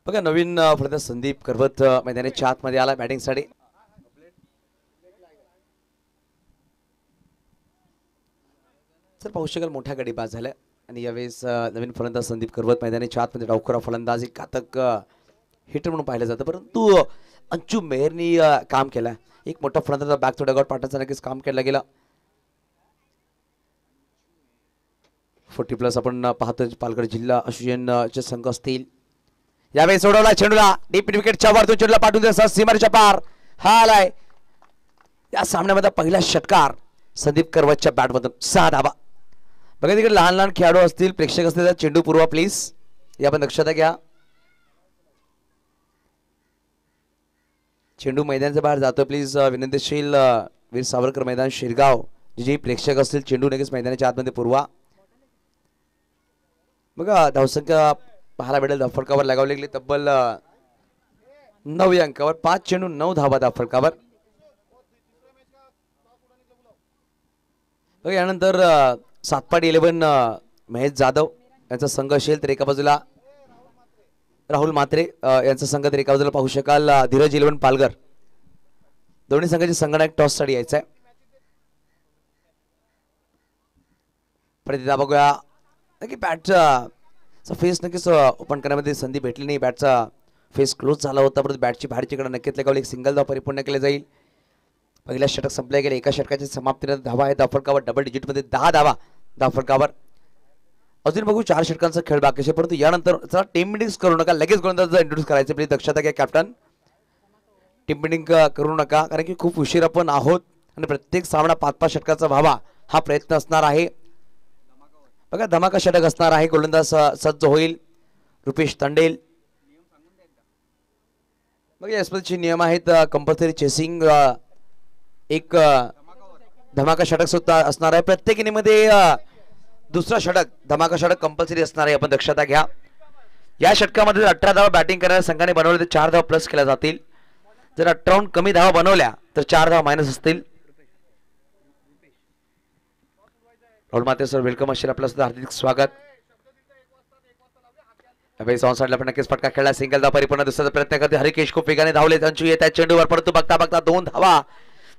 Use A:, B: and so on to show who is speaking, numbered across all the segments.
A: बघा नवीन फलंदाज संदीप करवत मैदानाच्या आतमध्ये आला बॅटिंगसाठी. सर पाहू शकाल मोठ्या गडी बाद झाल्या आणि यावेळेस नवीन फलंदाज संदीप करवत मैदानाच्या आतमध्ये डावखुरा फलंदाज एक घातक हिटर म्हणून पाहिलं जातं, परंतु अंशु मेहरनी काम केलं. एक मोठा फलंदाज बॅक टू डगआउट पाठवण्याचं नक्कीच काम केलं गेलं. 40+ आपण पाहतो पालघर जिल्हा असोसिएशनचे संघ असतील. यावेळी सोडवला चेंडूला डीप विकेटच्या वर, तो चेंडूला पाठवून द्या सीमारेच्या पार. हा आलाय या सामन्यामध्ये पहिला षटकार संदीप करवतच्या बॅटमधून 6 धावा. बघा तिकडे लहान लहान खेळाडू असतील, प्रेक्षक असतील, चेंडू पुरवा प्लीज, या पण दक्षता घ्या. चेंडू मैदानाच्या बाहेर जातो प्लीज, विनंतीशील. वीर सावरकर मैदान शिरगाव जे प्रेक्षक असतील चेंडू लगेच मैदानाच्या आतमध्ये पुरवा. बघा धावसंख्या पाहायला भेटेल धावफलकावर लगावले गेले तब्बल 9 अंकावर, 5 चेंडू 9 धावा धावफलकावर. बघा यानंतर सातपाडी 11 महेश जाधव यांचा संघ असेल तर एका बाजूला राहुल म्हात्रे यांचा संघ तर एका बाजूला पाहू शकाल धीरज 11 पालघर. दोन्ही संघाचे संघनायक टॉस साठी यायचा आहे. प्रतिदा बघूया नक्की बॅटचा फेस नक्कीच ओपन करण्यामध्ये संधी भेटली नाही. बॅटचा फेस क्लोज झाला होता, परंतु बॅटची बाहेरचीकडे नक्कीच लगावली. एक सिंगल धाव परिपूर्ण केले जाईल. पहिल्या षटक संपल्या गेले, एका षटकाची समाप्तीने धावा आहे धावफलकावर, डबल डिजिटमध्ये 10 धावा धावफलकावर. अजून बघू 4 षटकांचा खेळ बाकी आहे, परंतु यानंतर टीम मिटिंग करू नका, लगेच गोलंदाज इंट्रोड्यूस करायचे प्लीज, दक्षता घ्या कॅप्टन. टीम मिटिंग करू नका कारण की खूप उशीर आपण आहोत आणि प्रत्येक सामना 5-5 षटकाचा व्हावा हा प्रयत्न असणार आहे. बघा धमाका षटक असणार आहे. गोलंदाज सज्ज होईल रुपेश तंडेल. बघा याचे नियम आहेत. कंपल्सरी चेसिंग, एक धमाका षटक सुद्धा असणार आहे. प्रत्येक इनिंगमध्ये दुसरा षटक धमाका षटक कंपल्सरी असणार आहे, आपण दक्षता घ्या. या षटकामध्ये 18 धावा बॅटिंग करणाऱ्या संघाने बनवले तर 4 धावा प्लस केल्या जातील. जर 18 कमी धावा बनवल्या तर 4 धावा मायनस असतील. राहुल माते सर वेलकम असेल, आपलं सुद्धा हार्दिक स्वागत. साईडला पण नक्कीच फटका खेळला, सिंगल धावा परिपूर्ण दुसऱ्याचा प्रयत्न करते हरिकेश, खूप वेगाने धावले. अंशू येत आहे चेंडूवर, परंतु बघता बघता 2 धावा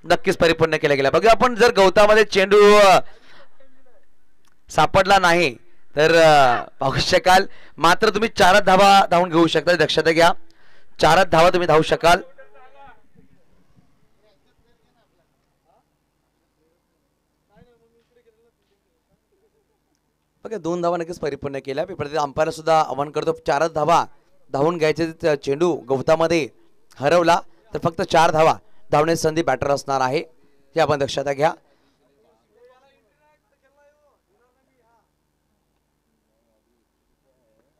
A: नक्कीच परिपूर्ण केल्या गेल्या. बघा आपण जर गवतामध्ये चेंडू सापडला नाही तर पाहू शकाल, मात्र तुम्ही 4 धावा धावून घेऊ शकता, दक्षता घ्या. 4 धावा तुम्ही धावू शकाल. बघा 2 धावा नक्कीच परिपूर्ण केल्या. मी अंपायरला सुद्धा आवाहन करतो 4 धावा धावून घ्यायचे. चेंडू गवतामध्ये हरवला तर फक्त 4 धावा धावण्याची संधी बॅटर असणार आहे, हे आपण दक्षता घ्या.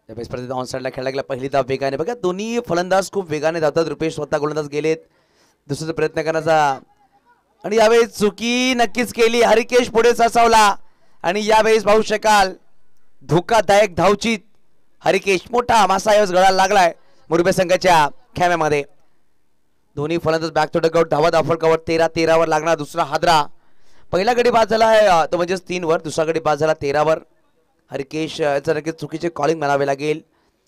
A: स्पर्धेत ऑन साईडला खेळला गेला, पहिली धाव वेगाने. बघा दोन्ही फलंदाज खूप वेगाने धावतात. रुपेश स्वतः गोलंदाज गेलेत दुसऱ्याचा प्रयत्न करण्याचा आणि यावेळेस चुकी नक्कीच केली. हरिकेश पुढे सरसावला आणि यावेळेस पाहू शकाल धोकादायक धावचीत हरिकेश, मोठा मासा यावेळेस गळाला लागलाय मुरबे संघाच्या खेम्यामध्ये. दोन्ही फलंदाज बॅक टू डगआउट, धावा धावफलकावर 13 वर लागणार दुसरा हादरा. पहिला गडी बाद झाला तो म्हणजे 3 वर, दुसरा गडी बाद झाला 13 वर. हरिकेश याचं नक्कीच चुकीचे कॉलिंग म्हणावे लागेल.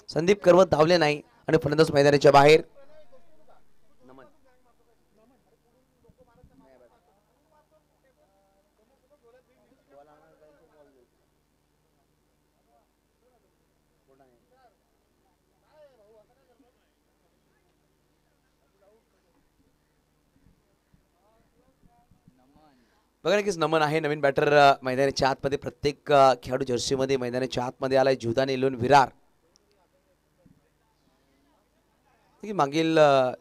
A: संदीप करवत धावले नाही आणि फलंदाज मैदानाच्या बाहेर. बघा नक्कीच नमन आहे. नवीन बॅटर मैदानाच्या आतमध्ये, प्रत्येक खेळाडू जर्सीमध्ये मैदानाच्या आतमध्ये आलाय. जीवदान 11 विरार. मागील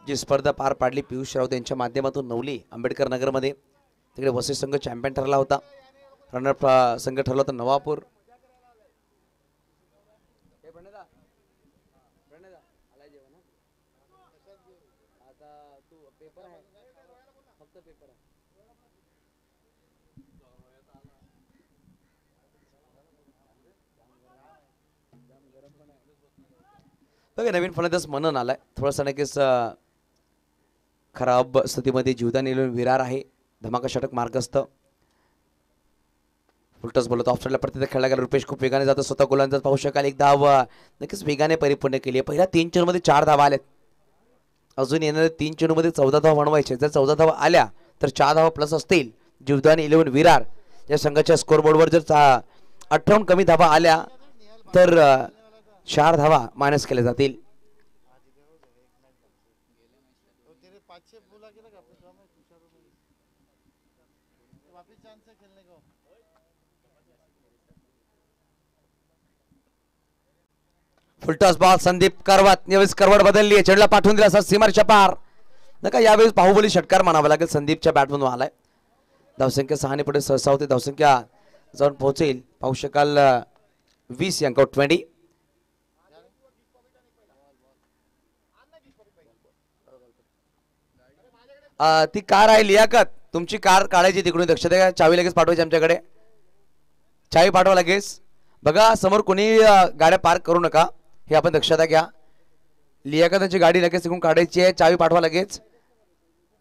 A: जी स्पर्धा पार पाडली पियुष राऊत यांच्या माध्यमातून नवली आंबेडकर नगरमध्ये, तिकडे वसई संघ चॅम्पियन ठरला होता. रनर संघ ठरला होता नवापूर. बघा नवीन फलंदाज मनन आलाय, थोडासा नक्कीच खराब स्थितीमध्ये. जीवदान 11 विरार आहे, धमाका षटक मार्गस्थ. उलटच बोलत ऑफसाईडला प्रतिथा खेळला गेला. रुपेश खूप वेगाने जातो, स्वतः गोलंदाज पाहू शकाल. एक धाव नक्कीच वेगाने परिपूर्ण केली आहे. पहिल्या 3 चेंडूमध्ये 4 धावा आल्यात. अजून येणाऱ्या 3 चेंडूमध्ये 14 धावा बनवायचे. जर 14 धावा आल्या तर 4 धावा प्लस असतील. जीवदान 11 विरार या संघाच्या स्कोरबोर्डवर जर 58 कमी धावा आल्या तर 4 धावा मायनस केल्या जातील. Full toss ball Sandeep Karwat. यावेळेस करवट बदलली आहे. चेंडूला पाठवून दिला असा सीमारेषा पार. नका यावेळेस बाहुबली षटकार म्हणावा लागेल. संदीपच्या बॅटमधून आलाय. धावसंख्या 6 ने पुढे सहसा होते. धावसंख्या जाऊन पोहोचेल पाहू शकाल 20 अंक 20. ती कार आहे लियाकत. तुमची कार काढायची तिकडून. दक्षता द्या. चावी लगेच पाठवायची आमच्याकडे. चावी पाठवा लगेच. बघा समोर कोणी गाड्या पार्क करू नका. हे आपण दक्षता घ्या. लियाकताची गाडी लगेच तिकडून काढायची आहे. चावी पाठवा लगेच.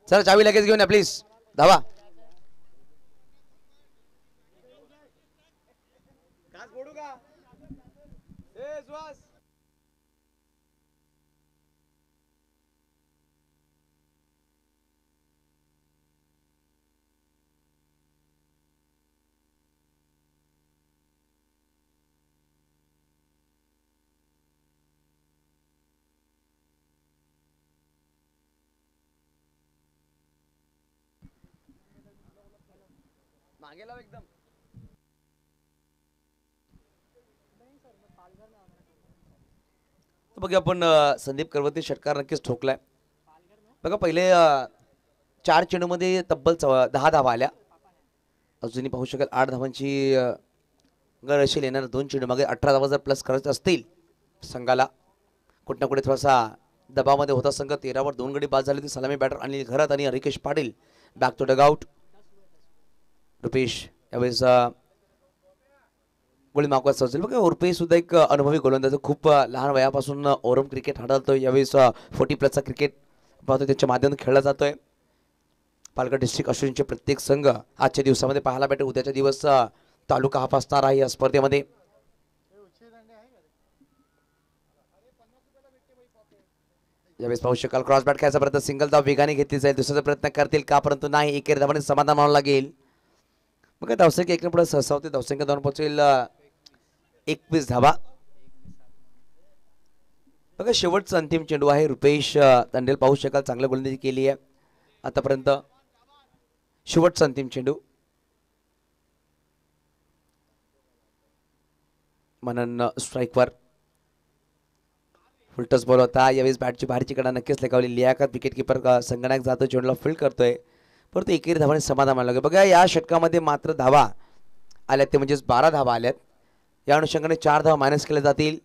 A: चला चावी लगेच घेऊन या प्लीज. धावा. मागे लाव एकदम. बघा आपण संदीप करवती षटकार नक्कीच ठोकलाय. बघा पहिले 4 चेंडूमध्ये तब्बल 10 धावा आल्या. अजूनही पाहू शकाल 8 धावांची गड असेल. येणार 2 चेंडू मागे 18 धावा जर प्लस करायचे असतील संघाला. कुठे ना कुठे थोडासा दबावामध्ये होता संघ. 13 वर 2 गडी बाद झाली. ती सलामी बॅटर अनिल घरात आणि Harikesh Patil back to dugout. Rupesh यावेळेस गोळी मागवत सजल. बघा रुपेश सुद्धा एक अनुभवी गोलंदाज. खूप लहान वयापासून ओरम क्रिकेट हाताळतोय. यावेळेस 40+ क्रिकेट पाहतोय. त्याच्या माध्यमातून खेळला जातोय. पालघर डिस्ट्रिक्ट असोसिएशनचे प्रत्येक संघ आजच्या दिवसामध्ये पाहायला भेटेल. उद्याच्या दिवस तालुका हाफ असणार आहे या स्पर्धेमध्ये. यावेळेस पाहू शकाल क्रॉस बॅट खेळायचा प्रयत्न. सिंगल धाव वेगाने घेतली जाईल. दुसऱ्याचा प्रयत्न करतील का, परंतु नाही. एकेरी धावाने समाधान मानावं लागेल. बघा धावसंख्या 1 ने पुढे सहसा होते. धावसंख्या 2 पोहोचेल 21 धावा. बघा शेवटचा अंतिम चेंडू आहे. रुपेश तांडेल पाहू शकाल चांगली गोलंदाजी केली आहे आतापर्यंत. शेवटचा अंतिम चेंडू. मनन स्ट्राईकवर. फुलटस बॉल होता. यावेळेस बॅटची बाहेरची कडा नक्कीच लगावली. लियाकत विकेट किपर संगणक जातो. चेंडूला फील्ड करतोय. परंतु एकेरी धावाने समाधान मानलं लागेल. बघा या षटकामध्ये मात्र धावा आल्यात ते म्हणजेच 12 धावा आल्यात. या अनुषंगाने 4 धावा मायनस केल्या जातील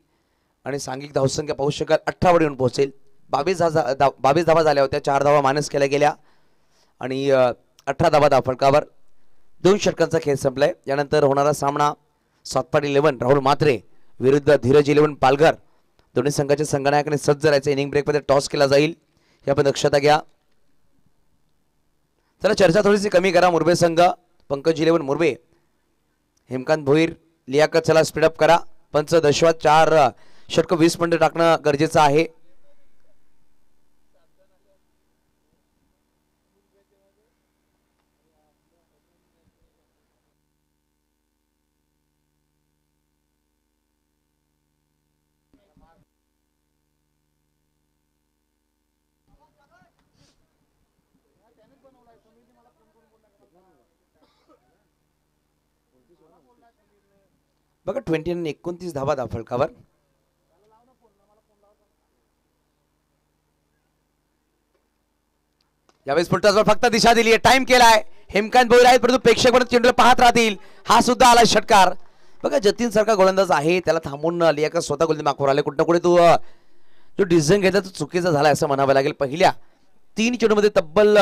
A: आणि सांघिक धावसंख्या पाहू शकाल 18 वर येऊन पोहोचेल. 22 धावा झाल्या होत्या. 4 धावा मायनस केल्या गेल्या आणि 18 धावा धावफलकावर. 2 षटकांचा खेळ संपलाय. यानंतर होणारा सामना सातपाडी 11 राहुल म्हात्रे विरुद्ध धीरज 11 पालघर. दोन्ही संघाच्या संघनायकाने सज्ज राहायचं. इनिंग ब्रेकमध्ये टॉस केला जाईल हे आपण दक्षता घ्या. चला चर्चा थोडीशी कमी करा. मुरबे संघ पंकज 11 मुरबे, हेमकांत भोईर, लियाकत. चला स्पीडअप करा. पंच दशवात 4 षटक 20 मिनिटं टाकणं गरजेचं आहे. बघा 20 आणि 29 धावा धावफलकावर. यावेळेस फुलटॉसवर फक्त दिशा दिली आहे. टाइम केलाय. हेमकांत भोईर आहेत परंतु प्रेक्षक म्हणून चेंडूला पाहत राहतील. हा सुद्धा आला षटकार. बघा जतीन सारखा गोलंदाज आहे त्याला थांबून लियाकत स्वतः गोलंदाज मागवर आले. कुठं कुठे तो जो डिसिजन घेतला तो चुकीचा झाला असं म्हणावं लागेल. पहिल्या 3 चेंडूमध्ये तब्बल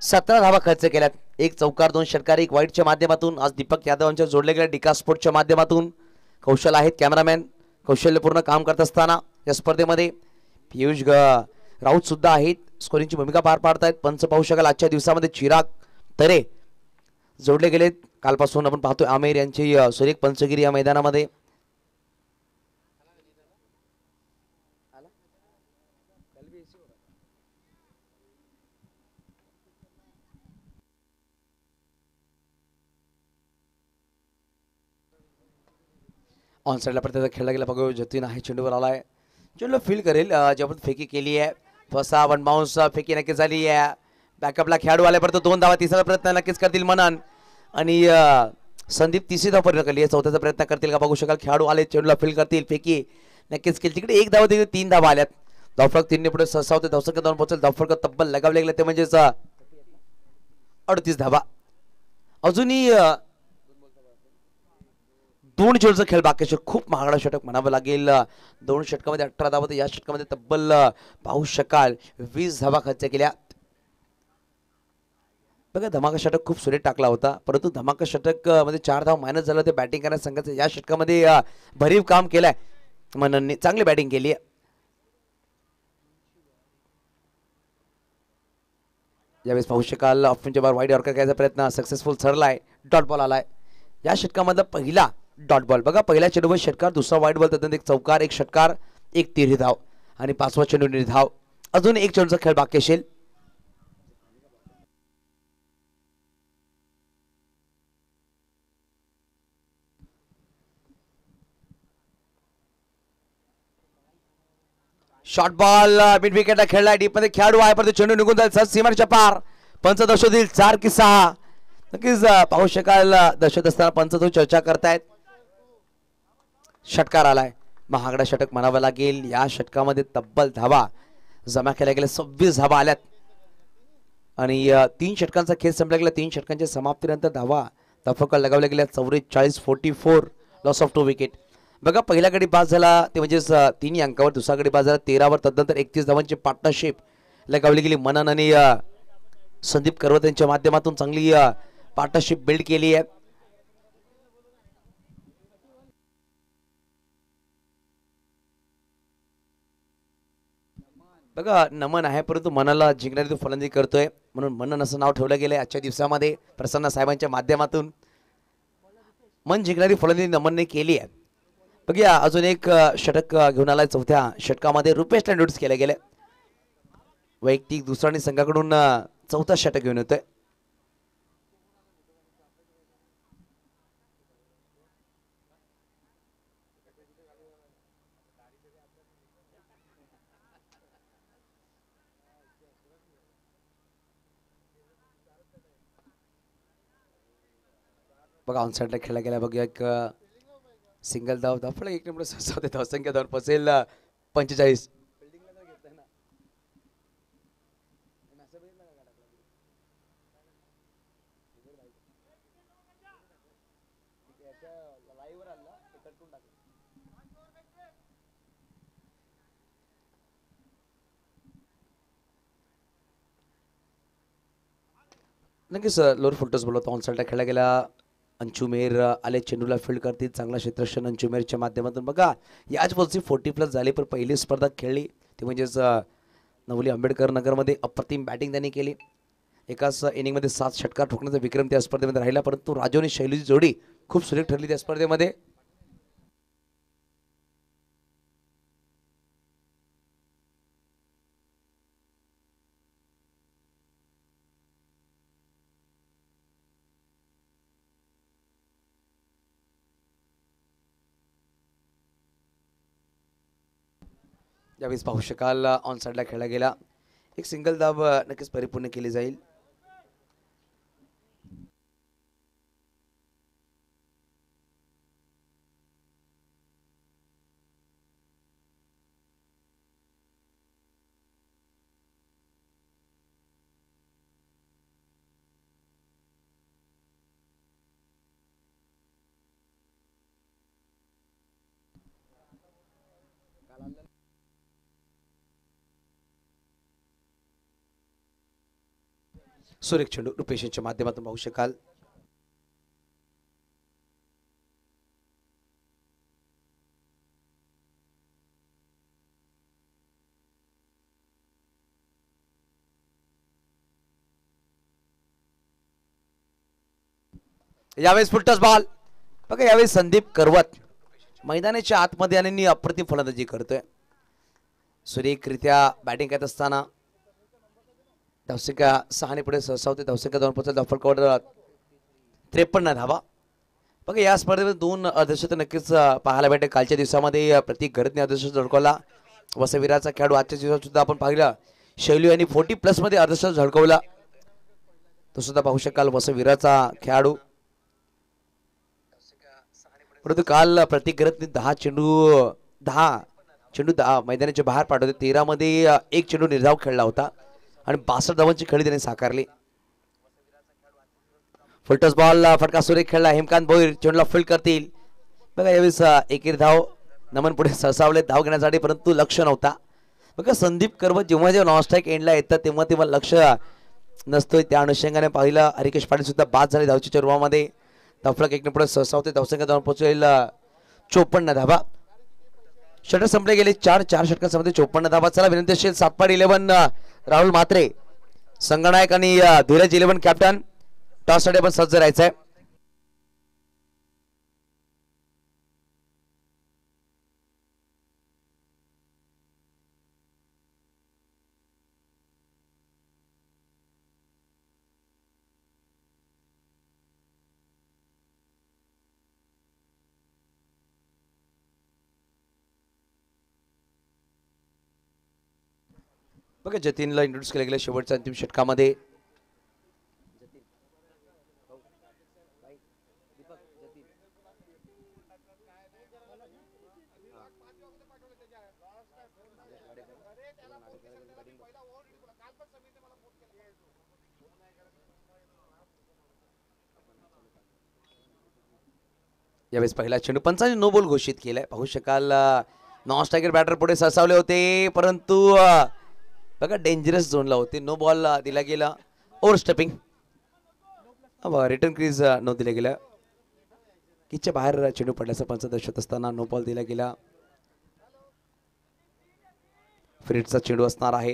A: 17 धावा खर्च केल्यात. एक चौकार, 2 षटकार, 1 वाईटच्या माध्यमातून. आज दीपक यादवांच्या जोडले गेल्या डिका स्पोर्टच्या माध्यमातून कौशल आहेत कॅमेरामॅन. कौशल्यपूर्ण काम करत असताना या स्पर्धेमध्ये पियुष राऊत सुद्धा आहेत. स्कोरिंगची भूमिका पार पाडतायत. पंच पाहू शकाल आजच्या दिवसामध्ये चिराग तरे जोडले गेलेत. कालपासून आपण पाहतोय आमेर यांची सुरेख पंचगिरी या मैदानामध्ये. ऑन साईडला प्रत्येक खेळला गेला बघू. जतीन आहे चेंडूवर आलाय. चेंडू फील करेल जेव्हा फेकी केली आहे. फसा वन बाउन्स फेकी नक्कीच झाली आहे. बॅकअपला खेळाडू आल्यापर्यंत 2 धावा. तिसरा प्रयत्न नक्कीच करतील मनन आणि संदीप तिसरी धाव पूर्ण केली आहे. चौथ्याचा प्रयत्न करतील का बघू शकाल. खेळाडू आले चेंडूला फील करतील. फेकी नक्कीच केली. तिकडे 1 धावा तिकडे 3 धावा आल्यात. धावफलक 3 ने पुढे सहसा होते. धावसंख्या 2 पोहोचेल. धावफलक तब्बल लगावले गेले ते म्हणजेच 38 धावा. अजूनही 2 चेंडूचा खेळ बाकी आहे. खूप महागडा षटक म्हणावं लागेल. 2 षटकामध्ये 18 धावा. या षटकामध्ये तब्बल पाहू शकाल 20 धावा खर्च केल्या. बघा धमाका षटक खूप सुरेख टाकला होता, परंतु धमाका षटक मध्ये 4 धाव मायनस झालं ते बॅटिंग करण्याच्या संघाचं. या षटकामध्ये भरीव काम केलंय मननने. चांगली बॅटिंग केली आहे. यावेळेस पाहू शकाल ऑफच्या बार वाईड यॉर्कर करायचा प्रयत्न सक्सेसफुल ठरलाय. डॉट बॉल आलाय. या षटकामधला पहिला डॉट बॉल. बघा पहिल्या चेंडूवर षटकार, दुसरा वाईड बॉल, त्यानंतर एक चौकार, एक षटकार, एक तिरही धाव आणि 5वा चेंडू निर्धाव. अजून 1 चेंडूचा खेळ बाकी असेल. शॉर्ट बॉल मिड विकेटला खेळलाय. डीप मध्ये खेळाडू आहे, परंतु चेंडू निघून जाईल सहज सीमारेषेच्या पार. पंच दर्शवतील 4 की 6. नक्कीच पाहू शकाल दर्शवत असताना पंच तो चर्चा करतायत. षटकार आलाय. महागडा षटक म्हणावं लागेल. या षटकामध्ये तब्बल धावा जमा केल्या गेल्या. 26 धावा आल्यात आणि 3 षटकांचा खेळ संपला गेला. 3 षटकांच्या समाप्तीनंतर धावफलक लगावल्या गेल्या 44-44. Loss of 2 wicket. बघा पहिला गडी बाद झाला ते म्हणजेच 3 अंकावर. दुसरा गडी बाद झाला 13वर. तदनंतर 31 धावांची पार्टनरशिप लगावली गेली. मनन आणि संदीप करवत यांच्या माध्यमातून चांगली पार्टनरशिप बिल्ड केली आहे. बघा नमन आहे, परंतु मनाला जिंकणारी तो फलंदाजी करतोय म्हणून मनन असं नाव ठेवलं गेलंय आजच्या दिवसामध्ये प्रसन्न साहेबांच्या माध्यमातून. मन जिंकणारी फलंदाजी नमनने केली आहे. बघूया अजून एक षटक घेऊन आलाय. चौथ्या षटकामध्ये रुपेशला इंट्रोड्यूस केले गेले. वैयक्तिक दुसऱ्या संघाकडून चौथा षटक घेऊन येतोय. बघा ऑन साईडला खेळला गेला. बघूया एक सिंगल धाव. धावफलक 1 ने पुढे सहसा होते. धावसंख्या 2 पोहोचेल 45. नक्कीच लोअर फुलटॉस बोलवतो. ऑन साईडला खेळला गेला. अंचुमेर आले चेंडूला फील्ड करतील. चांगला क्षेत्ररक्षण अंचुमेरच्या माध्यमातून. बघा याच वर्षी 40+ झाली, पण पहिली स्पर्धा खेळली ती म्हणजेच नवली आंबेडकर नगरमध्ये. अप्रतिम बॅटिंग त्यांनी केली. एकाच इनिंगमध्ये 7 षटकार ठोकण्याचा विक्रम त्या स्पर्धेमध्ये राहिला, परंतु राजू आणि शैलीची जोडी खूप सुरेख ठरली त्या स्पर्धेमध्ये. यावेळेस पाहू शकाल ऑन साईडला खेळला गेला. एक सिंगल धाव नक्कीच परिपूर्ण केली जाईल. सुरेख चेंडू रुपेशच्या माध्यमातून पाहू शकाल. यावेळेस फुलटॉस बॉल. बघा यावेळेस संदीप करवत मैदानाच्या आतमध्ये आणि अप्रतिम फलंदाजी करतोय. सुरेखरित्या बॅटिंग करत असताना धावसंख्या 6 पुढे सरसावते. धावसंख्या 2 पोहोचत. धावफलकावर 53 धावा. बघा या स्पर्धेमध्ये 2 अर्धशतक नक्कीच पाहायला भेटेल. कालच्या दिवसामध्ये प्रतीक घरतने अर्धशतक झळकवला. वसविराचा खेळाडू आजच्या दिवसात सुद्धा आपण पाहिलं शैलू यांनी 40+ मध्ये अर्धशतक झळकवला. तो सुद्धा पाहू शकाल वसविराचा खेळाडू. परंतु काल प्रतीक घरतने 10 चेंडू 10 मैदानाच्या बाहेर पाठवले. 13 मध्ये 1 चेंडू निर्धाव खेळला होता आणि 62 धावांची खेळी त्याने साकारली. फुलटॉस बॉल फटका सुरेख खेळला. हेमकांत भोईर चेंडूला फील्ड करतील. बघा यावेळेस एकेरी धाव नमन पुढे सरसावले धाव घेण्यासाठी, परंतु लक्ष नव्हता. बघा संदीप करवत जेव्हा नॉन स्ट्राईक एंडला येतात तेव्हा लक्ष नसतोय. त्या अनुषंगाने पाहिलं हरिकेश पाटील सुद्धा बाद झाले धावचीच्या रूपामध्ये. धावफलक 1 पुढे सरसावते. धावसंख्या जाऊन पोहोचेल 54 धावा. षटक संपले गेले 4 षटकांमध्ये 54 धावा. चला विनंती असेल सातपाडी 11 राहुल म्हात्रे संगनायक आणि धीरज 11 कॅप्टन टॉस साठी पण सज्ज राहायचंय. बघा जतीनला इंट्रोड्यूस केलं गेलं शेवटच्या अंतिम षटकामध्ये. यावेळेस पहिला चेंडू पंचांनी नो बॉल घोषित केलाय. पाहू शकाल नॉन स्ट्रायकर बॅटर पुढे सरसावले होते, परंतु बघा डेंजरस झोनला होते. नो बॉल दिला गेला. ओव्हर स्टेपिंग रिटर्न क्रीज न दिला गेला. किचच्या बाहेर चेंडू पडल्याचा पंच दर्शवत असताना नो बॉल दिला गेला. फ्रीडचा चेंडू असणार आहे.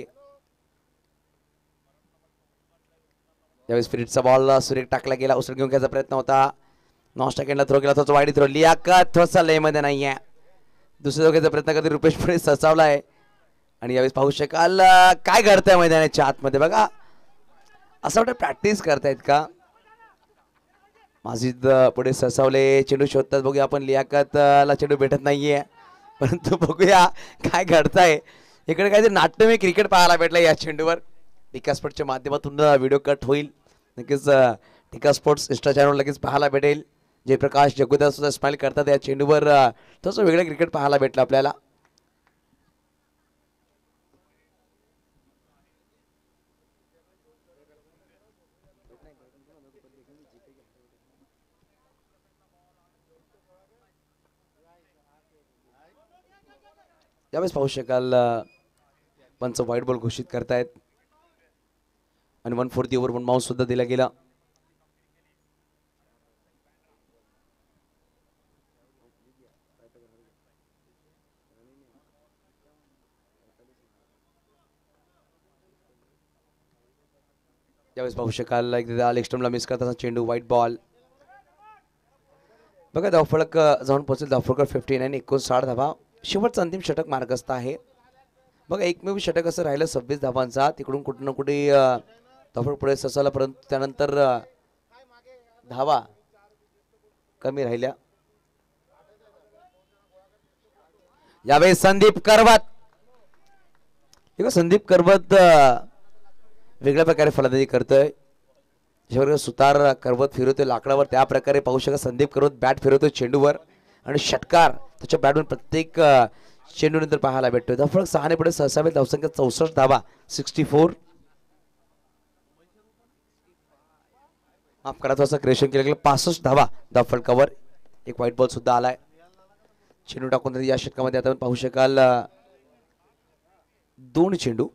A: यावेळेस फ्रीडचा बॉल सुरेख टाकला गेला. उसळ घेऊन घ्यायचा प्रयत्न होता. नॉन स्ट्रायकला थ्रो केला. तो वाईड थ्रो. लियाकत थोडासा लयमध्ये नाहीये. दुसऱ्या धोक्याचा प्रयत्न करते. रुपेश पुढे सरसावलाय आणि यावेळेस पाहू शकाल काय घडतंय मैदानाच्या आतमध्ये. बघा असं वाटतं प्रॅक्टिस करतायत का. माजिद पुढे सरसावले. चेंडू शोधतात. बघूया आपण. लियाकतला चेंडू भेटत नाहीये, परंतु बघूया काय घडतंय. इकडे काहीतरी नाट्यमय क्रिकेट पाहायला भेटलं या चेंडूवर. टिका स्पोर्ट्सच्या माध्यमातून व्हिडिओ कट होईल. नक्कीच टिका स्पोर्ट्स इंस्टा चॅनल लगेच पाहायला भेटेल. जयप्रकाश जगुदा सुद्धा स्माइल करतात या चेंडूवर. तसं वेगळं क्रिकेट पाहायला भेटलं आपल्याला. यावेळेस पाहू शकाल पंच व्हाईट बॉल घोषित करतायत आणि 1/4 ओव्हर 1 माउस सुद्धा दिला गेला. यावेळेस पाहू शकाल एकदा लेगस्टम्पला मिस करताना चेंडू व्हाईट बॉल. बघा धावफलक जाऊन पोहोचेल. धावफलकर 59 59 धावा. शेवटचा अंतिम षटक मार्गस्थ आहे. बघा एकमेव षटक असं राहिलं 26 धावांचा. तिकडून कुठं ना कुठे धावफलक पुढे सरसावला, परंतु त्यानंतर धावा कमी राहिल्या. यावेळेस संदीप करवत. संदीप करवत वेगळ्या प्रकारे फलंदाजी करतोय. सुतार करवत फिरवतोय लाकडावर, त्या प्रकारे पाहू शकता संदीप करवत बॅट फिरवतोय चेंडूवर आणि षटकार त्याच्या बॅटवर प्रत्येक चेंडू नंतर पाहायला भेटतोय. धावफलक 6 पुढे सरसावेल. धावसंख्या 64 धावा. 64 माफ करा थोडासा क्रेशन केलं गेलं. 65 धावा धावफलकावर. एक व्हाईट बॉल सुद्धा आलाय. चेंडू टाकून या षटकामध्ये आता पाहू शकाल 2 चेंडू.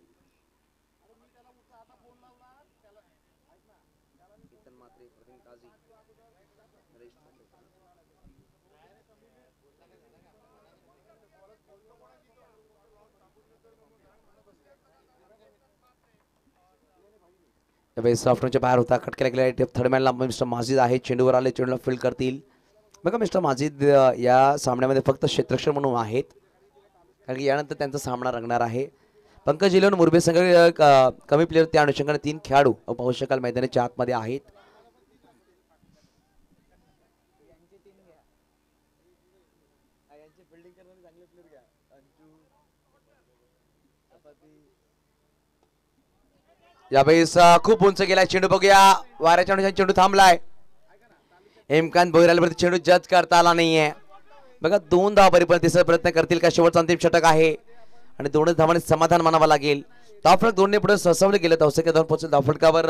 A: त्यावेळेस ऑफ्टरच्या बाहेर होता, कट केला गेला. थर्ड मॅनला मिस्टर माजिद आहे, चेंडूवर आले, चेंडूला फील्ड करतील. बघा मिस्टर माजिद या सामन्यामध्ये फक्त क्षेत्ररक्षक म्हणून आहेत, कारण की यानंतर त्यांचा सामना रंगणार आहे. पंकज इलेवन मुरबे संघ कमी प्लेयर त्या अनुषंगाने 3 खेळाडू पाहू शकाल मैदानाच्या आतमध्ये आहेत. यावेळेस खूप उंच गेलाय चेंडू, बघूया वाऱ्याच्या अनुषंगाने चेंडू थांबलाय. हेमकांत भोईरालवरती चेंडू जज करता आला नाहीये. बघा 2 धावा परिपूर्ण, तिसरा प्रयत्न करतील का? शेवटचा अंतिम षटक आहे आणि 2च धावांनी समाधान मानावं लागेल. धावफलक 2ने पुढे ससवले गेले, धावसंख्या 2 पोहोचेल. धावफलकावर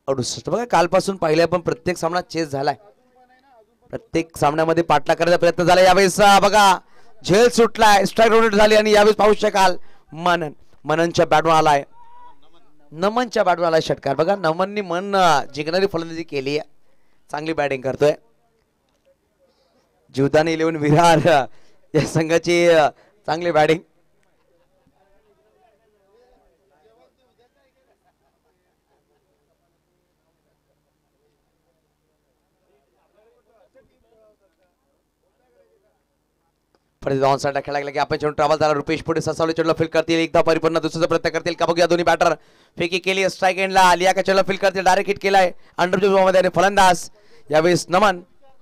A: 68. बघा कालपासून पाहिले आपण प्रत्येक सामना चेस झालाय, प्रत्येक सामन्यामध्ये पाठलाग करायचा प्रयत्न झाला. यावेळेस बघा झेल सुटलाय, स्ट्राईक रोटेट झाली आणि यावेळेस पाहू शकाल मननच्या बॅटवर आलाय, नमनच्या बॅटवर आलाय षटकार. बघा नमननी मन जिंकणारी फलंदाजी केली आहे, चांगली बॅटिंग करतोय. जीवदानी 11 विरार या संघाची चांगली बॅटिंग. ऑन साईडला खेळायला लागला की आपण चेंडू ट्रॅव्हल झाला. रुपेश पुढे ससावले, चेंडूला फील्ड करतील, एकदा परिपूर्ण दुसरा प्रयत्न करतील का? बघूया दोन्ही बॅटर फेकी केली, स्ट्राईक एंडला आलिया का चेंडूला फील्ड करतील, डायरेक्ट हिट केलाय अंडरमध्ये फलंदाज. यावेळेस नमन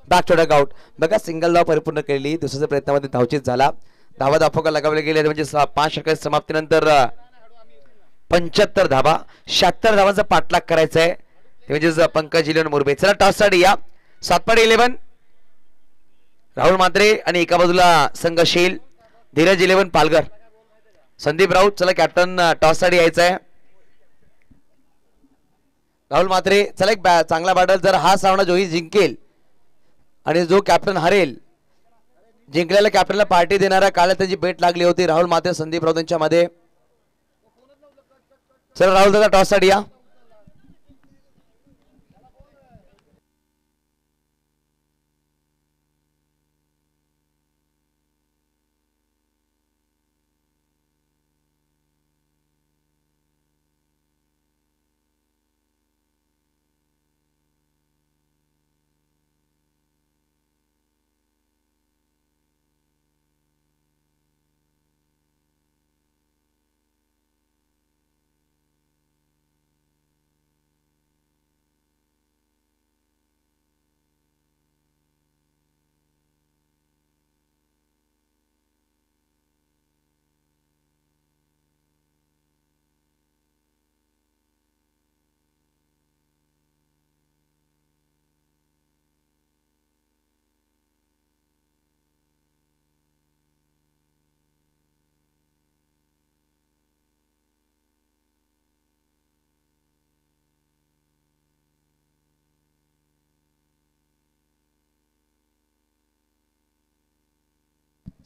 A: बॅक टू डग आउट. बघा सिंगल धाव परिपूर्ण केली, दुसऱ्या प्रयत्नामध्ये धावचीत झाला. धावा धाफोका लगावले गेले, म्हणजे 5 षटकांच्या समाप्तीनंतर 75 धावा, 76 धावांचा पाठलाग करायचा आहे. ते म्हणजे पंकज इलेवन मुरबे. चला टॉस साठी या. सातपाडी 11 राहुल मात्रे आणि एका बाजूला संघ शेल, धीरज 11 पालघर, संदीप राऊत. चला कॅप्टन टॉस साठी यायचा आहे. राहुल मात्रे, चला एक चांगला बॅटर, जर हा सामना जोही जिंकेल आणि जो कॅप्टन हरेल, जिंकलेल्या कॅप्टनला पार्टी देणारा काल त्यांची भेट लागली होती राहुल मात्रे संदीप राऊत यांच्यामध्ये. चला राहुल दादा टॉस साठी या.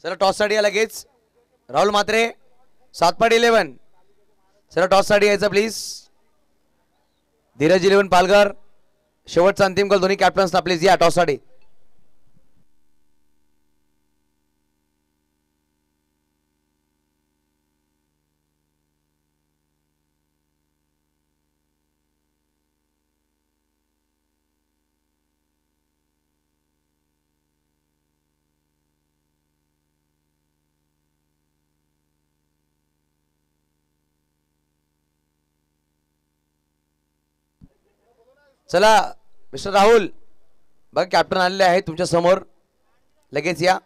A: चला टॉस साठी या लगेच. राहुल मात्रे, सातपाडी 11. चला टॉस साठी यायचं प्लीज. धीरज 11 पालघर, शेवटचा अंतिम कॉल दोन्ही कॅप्टन्सना प्लीज या टॉस साठी. चला मिस्टर राहुल, बघा कॅप्टन आलेले आहेत तुमच्या समोर, लगेच या.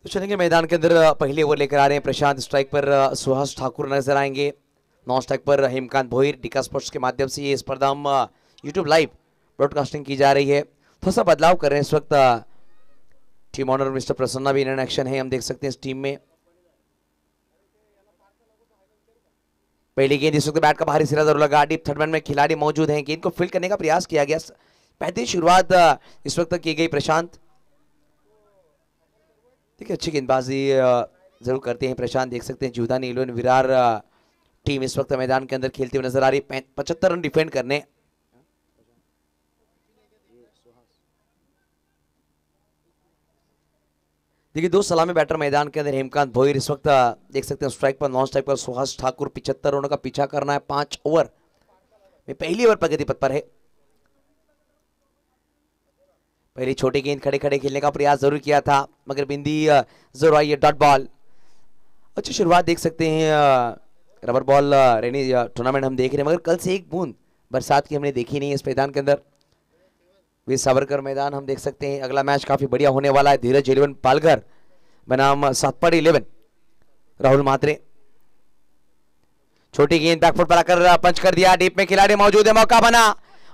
A: तो चलेंगे मैदान के अंदर पहले ओवर लेकर आ रहे हैं प्रशांत। स्ट्राइक पर सुहास ठाकुर नजर आएंगे। नॉन स्ट्राइक पर हेमकांत भोईर। डिका स्पोर्ट्स के माध्यम से ये स्पर्धा हम यूट्यूब लाइव ब्रॉडकास्टिंग की जा रही है। थोड़ा सा बदलाव कर रहे हैं इस वक्त। टीम ऑनर मिस्टर प्रसन्ना भी इन एक्शन है, हम देख सकते हैं इस टीम में। पहली गेंद इस वक्त बैट का बाहरी सिरा जरूर लगा। डीप थर्ड मैन में खिलाड़ी मौजूद हैं, गेंद को फील्ड करने का प्रयास किया गया। बेहतरीन शुरुआत इस वक्त की गई प्रशांत। देखिए अच्छी गेंदबाजी जरूर करते हैं प्रशांत। देख सकते हैं जीवदानी इलेवन विरार टीम इस वक्त मैदान के अंदर खेलती हुई नजर आ रही है। 75 रन डिफेंड करने। देखिए दो सलामी बैटर मैदान के अंदर। हेमकांत भोईर इस वक्त देख सकते हैं स्ट्राइक पर। नॉन स्ट्राइक पर सुहास ठाकुर। 75 रनों का पीछा करना है 5 ओवर में। पहली ओवर प्रगति पथ पर है। पहली छोटी गेंद खड़े खड़े खेलने का प्रयास जरूर किया था, मगर बिंदी जरूर आई है। Dot ball. अच्छी शुरुआत देख सकते हैं। रबर बॉल रेनी टूर्नामेंट हम देख रहे हैं, मगर कल से एक बूंद बरसात की हमने देखी नहीं इस मैदान के अंदर। वीर सावरकर मैदान हम देख सकते हैं। अगला मैच काफी बढ़िया होने वाला है। धीरज 11 पालघर बनाम सातपाड़ी 11 राहुल मात्रे। छोटी गेंद बैकफुट पर आकर पंच कर दिया। डीप में खिलाड़ी मौजूद है, मौका बना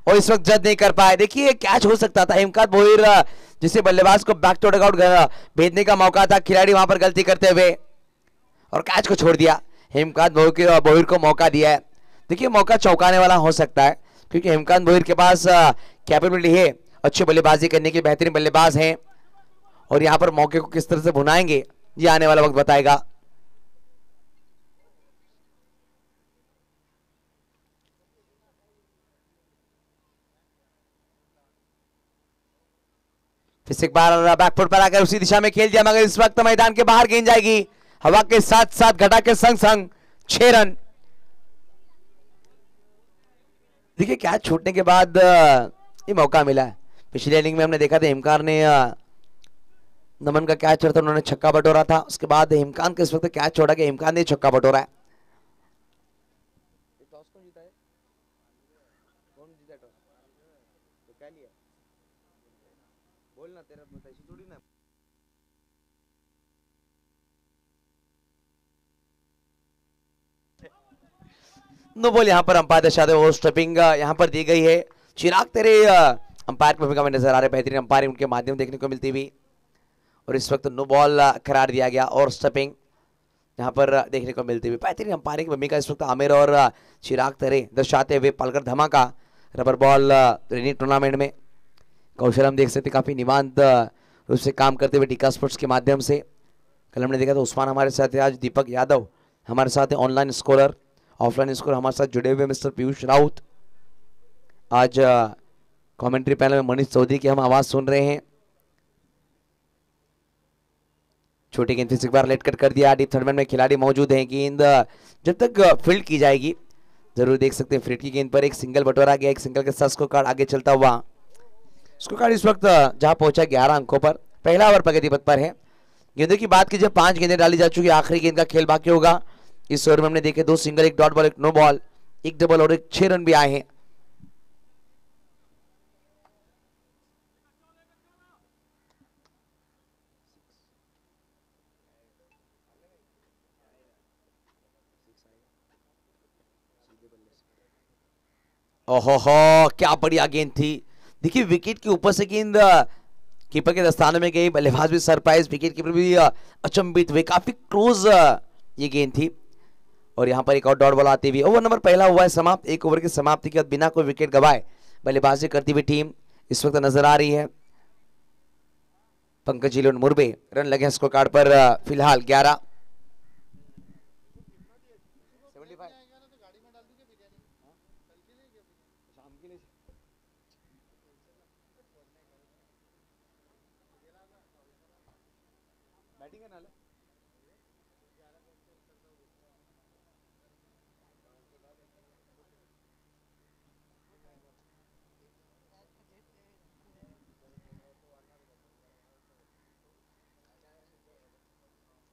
A: और इस वक्त जज नहीं कर पाए। देखिए कैच हो सकता था। हेमकांत भोईर जिसे बल्लेबाज को बैक टू डगआउट भेजने का मौका था, खिलाड़ी वहां पर गलती करते हुए और कैच को छोड़ दिया। हेमकांत भोईर को मौका दिया है। देखिए मौका चौंकाने वाला हो सकता है, क्योंकि हेमकांत भोईर के पास कैपेबिलिटी है, अच्छी बल्लेबाजी करने के बेहतरीन बल्लेबाज हैं, और यहां पर मौके को किस तरह से भुनाएंगे ये आने वाला वक्त बताएगा। फिर एक बार बैकफुट पर आकर उसी दिशा में खेल दिया, मगर इस वक्त मैदान के बाहर गेंद जाएगी। हवा के साथ साथ घटा के संग संग 6 रन। देखिए कैच छूटने के बाद ये मौका मिला है। पिछले इनिंग में हमने देखा था हेमकार ने नमन का कैच छोड़ा था, उन्होंने छक्का बटोरा था। उसके बाद हेमकांत का इस वक्त कैच छोड़ा कि हेमकांत ने छक्का बटोरा है। नो बॉल यहां पर अंपायर दर्शाते हुए स्टेपिंग यहां पर दी गई है। चिराग तेरे अंपायर की भूमिका में नजर आ रहे। बेहतरीन अंपायर उनके माध्यम देखने को मिलती हुई, और इस वक्त नो बॉल करार दिया गया और स्टेपिंग यहां पर देखने को मिलती हुई। बेहतरीन अंपायर की भूमिका इस वक्त आमिर और चिराग तेरे दर्शाते हुए। पालघर धमाका रबर बॉल रेनी टूर्नामेंट में कौशल हम देख सकते काफी निवांत रूप से काम करते हुए डिका स्पोर्ट्स के माध्यम से। कल हमने देखा था उस्मान हमारे साथ है, आज दीपक यादव हमारे साथ है ऑनलाइन स्कॉलर। ऑफलाइन स्कोर हमारे साथ जुड़े हुए मिस्टर पीयूष राउत। आज कमेंट्री पैनल में मनीष चौधरी की हम आवाज सुन रहे हैं। छोटी गेंद फिर एक बार लेट कट कर दिया। डीप थर्ड मैन में खिलाड़ी मौजूद हैं। गेंद जब तक फील्ड की जाएगी जरूर देख सकते हैं। फ्रिट की गेंद पर एक सिंगल बटोरा गया। एक सिंगल के साथ स्कोर कार्ड आगे चलता हुआ। स्कोर कार्ड इस वक्त जहां पहुंचा 11 अंकों पर। पहला ओवर प्रगति पथ पर है। गेंदों की बात कीजिए 5 गेंदें डाली जा चुकी। आखिरी गेंद का खेल बाकी होगा। इस ओवर में हमने देखे 2 single, 1 dot ball, 1 no ball, 1 double और 6 रन भी आए हैं। ओहो हो क्या बढ़िया गेंद थी। देखिए विकेट के ऊपर से गेंद कीपर के दस्ताने में गई। बल्लेबाज भी सरप्राइज, विकेट कीपर भी अचंभित हुए। काफी क्लोज ये गेंद थी, और यहां पर एक और डॉट बॉल आती हुई। ओवर नंबर पहला हुआ है समाप्त। एक ओवर की समाप्ति के बाद बिना कोई विकेट गवाए बल्लेबाजी करती हुई टीम इस वक्त नजर आ रही है। पंकज जिलोन मुर्बे रन लगे स्कोर कार्ड पर फिलहाल 11।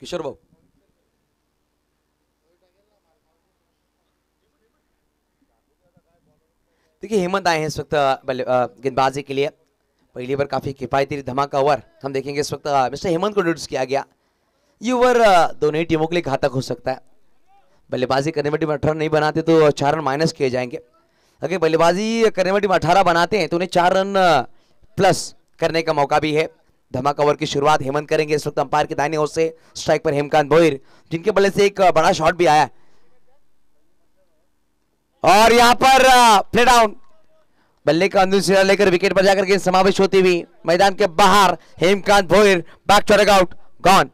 A: किशोर बाबू देखिए हेमंत आए हैं इस वक्त गेंदबाजी के लिए। पहली बार काफी किफायती धमाका ओवर हम देखेंगे इस वक्त। मिस्टर हेमंत को इंट्रोड्यूस किया गया। ये ओवर दोनों ही टीमों के लिए घातक हो सकता है। बल्लेबाजी करने में टीम 18 नहीं बनाते तो 4 रन माइनस किए जाएंगे। अगर बल्लेबाजी करने में टीम 18 बनाते हैं तो उन्हें 4 रन प्लस करने का मौका भी है। धमाका ओवर की शुरुआत हेमंत करेंगे। इस वक्त अंपायर के दाहिने ओर से स्ट्राइक पर हेमकांत भोईर, जिनके बल्ले से एक बड़ा शॉट भी आया और यहां पर प्ले डाउन। बल्ले का अंदर सिरा लेकर विकेट पर जाकर गेंद समावेश होती हुई मैदान के बाहर। हेमकांत भोईर बैक टू रग आउट, गॉन।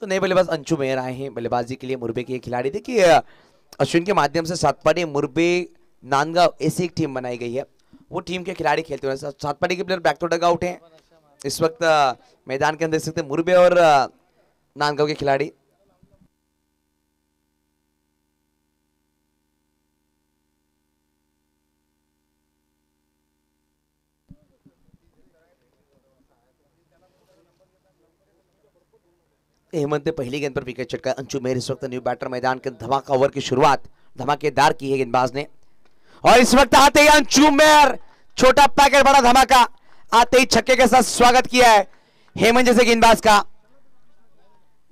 A: तो नए बल्लेबाज अंशु मेहर आए हैं बल्लेबाजी के लिए। मुरबे के खिलाड़ी देखिए, अश्विन के माध्यम से सातपाटी, मुरबे, नांदगांव ऐसी एक टीम बनाई गई है। वो टीम के खिलाड़ी खेलते हुए सातपाटी के player back to dugout इस वक्त मैदान के अंदर। देख सकते हैं मुरबे और नांदगांव के खिलाड़ी। हेमंत ने पहली गेंद पर विकेट चटका। अंशु मेहर इस वक्त न्यू बैटर मैदान के। धमाका ओवर की शुरुआत धमाकेदार की है गेंदबाज ने और इस वक्त आते ही अंशु मेहर, छोटा पैकेट बड़ा धमाका, आते ही छक्के के साथ स्वागत किया है हेमंत जैसे गेंदबाज का।